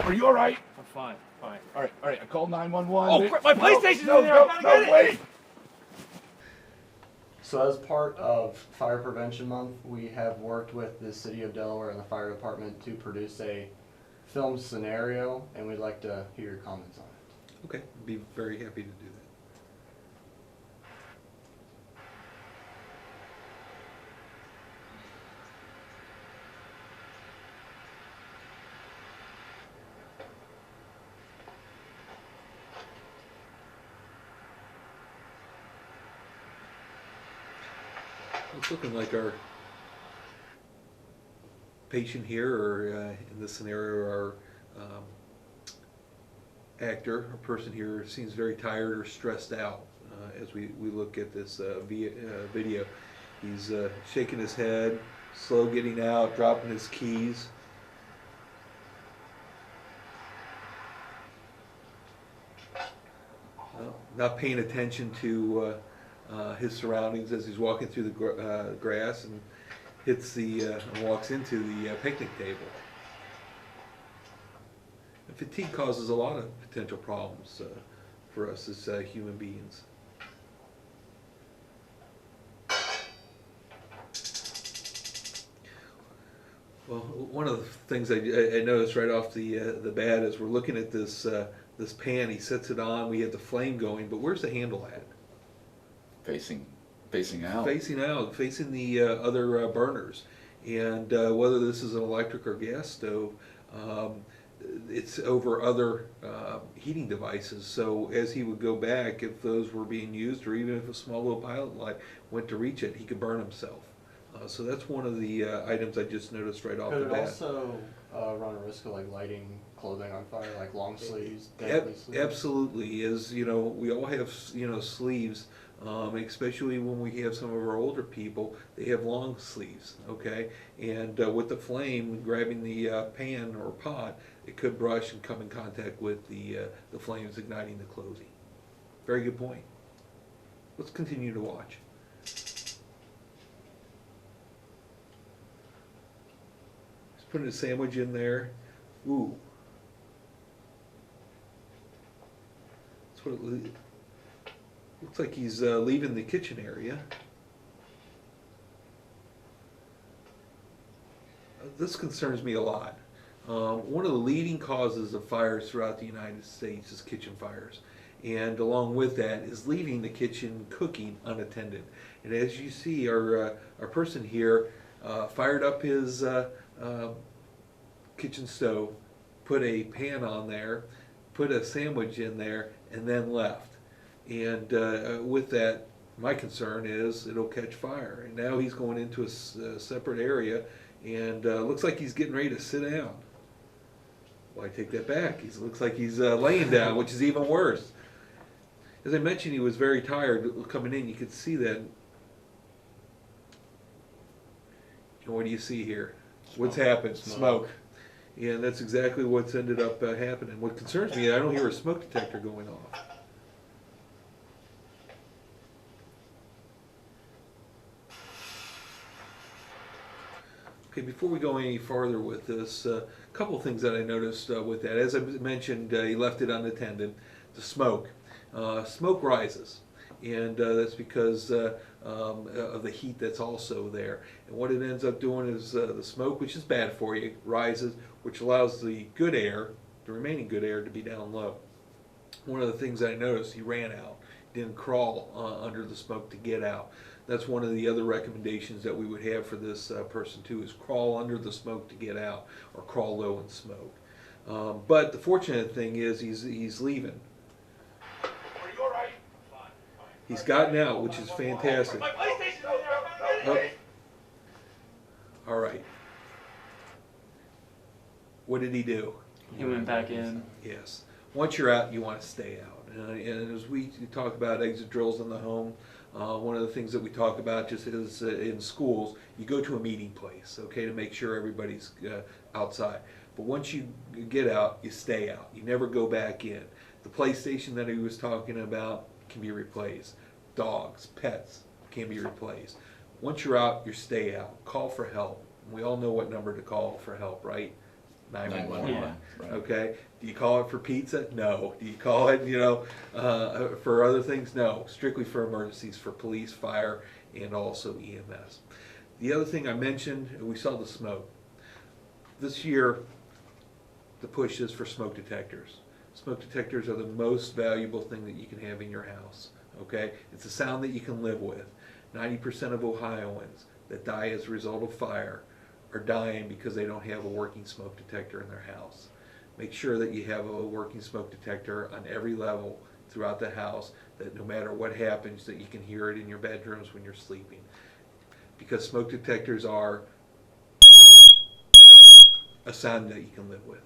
Are you all right? I'm fine. Fine. All right. I called 911. Oh, crap, my PlayStation's in there. I gotta get it. Wait. So as part of Fire Prevention Month, we have worked with the City of Delaware and the Fire Department to produce a film scenario, and we'd like to hear your comments on it. Okay, I'd be very happy to do that. It's looking like our patient here, or in this scenario, our actor, or person here, seems very tired or stressed out as we look at this video. He's shaking his head, slow getting out, dropping his keys. Not paying attention to his surroundings as he's walking through the grass and hits and walks into the picnic table. And fatigue causes a lot of potential problems for us as human beings. Well, one of the things I noticed right off the bat is we're looking at this this pan. He sets it on. We have the flame going, but where's the handle at? Facing out. Facing out, facing the other burners. And whether this is an electric or gas stove, it's over other heating devices. So as he would go back, if those were being used, or even if a small little pilot light went to reach it, he could burn himself. So that's one of the items I just noticed right off the bat. Could it also run a risk of like lighting clothing on fire, like long sleeves, deadly sleeves? Absolutely. As you know, we all have sleeves. Especially when we have some of our older people, they have long sleeves, okay? And with the flame, grabbing the pan or pot, it could brush and come in contact with the flames igniting the clothing. Very good point. Let's continue to watch. He's putting a sandwich in there. Ooh. That's what it looks like. He's leaving the kitchen area. This concerns me a lot. One of the leading causes of fires throughout the United States is kitchen fires. And along with that is leaving the kitchen cooking unattended. And as you see, our person here fired up his kitchen stove, put a pan on there, put a sandwich in there, and then left. And with that, my concern is it'll catch fire. And now he's going into a separate area, and looks like he's getting ready to sit down. Well, I take that back. He looks like he's laying down, which is even worse. As I mentioned, he was very tired coming in. You could see that. And what do you see here? What's happened? Smoke. And that's exactly what's ended up happening. What concerns me, I don't hear a smoke detector going off. Okay, before we go any farther with this, a couple of things that I noticed with that. As I mentioned, he left it unattended. The smoke. Smoke rises, and that's because of the heat that's also there. And what it ends up doing is the smoke, which is bad for you, rises, which allows the good air, the remaining good air, to be down low. One of the things I noticed, he ran out, didn't crawl under the smoke to get out. That's one of the other recommendations that we would have for this person too, is crawl under the smoke to get out, or crawl low in smoke. But the fortunate thing is he's leaving. Are you all right? He's gotten out, which is fantastic. My PlayStation's in there. I gotta get it. All right. What did he do? He went back in. Yes. Once you're out, you want to stay out. And as we talk about exit drills in the home, one of the things that we talk about just is in schools, you go to a meeting place, okay, to make sure everybody's outside. But once you get out, you stay out. You never go back in. The PlayStation that he was talking about can be replaced. Dogs, pets can be replaced. Once you're out, you stay out. Call for help. We all know what number to call for help, right? 911. Yeah. Right. Okay. Do you call it for pizza? No. Do you call it, for other things? No. Strictly for emergencies, for police, fire, and also EMS. The other thing I mentioned, we saw the smoke. This year, the push is for smoke detectors. Smoke detectors are the most valuable thing that you can have in your house. Okay? It's a sound that you can live with. 90% of Ohioans that die as a result of fire are dying because they don't have a working smoke detector in their house. Make sure that you have a working smoke detector on every level throughout the house, that no matter what happens, that you can hear it in your bedrooms when you're sleeping. Because smoke detectors are a sound that you can live with.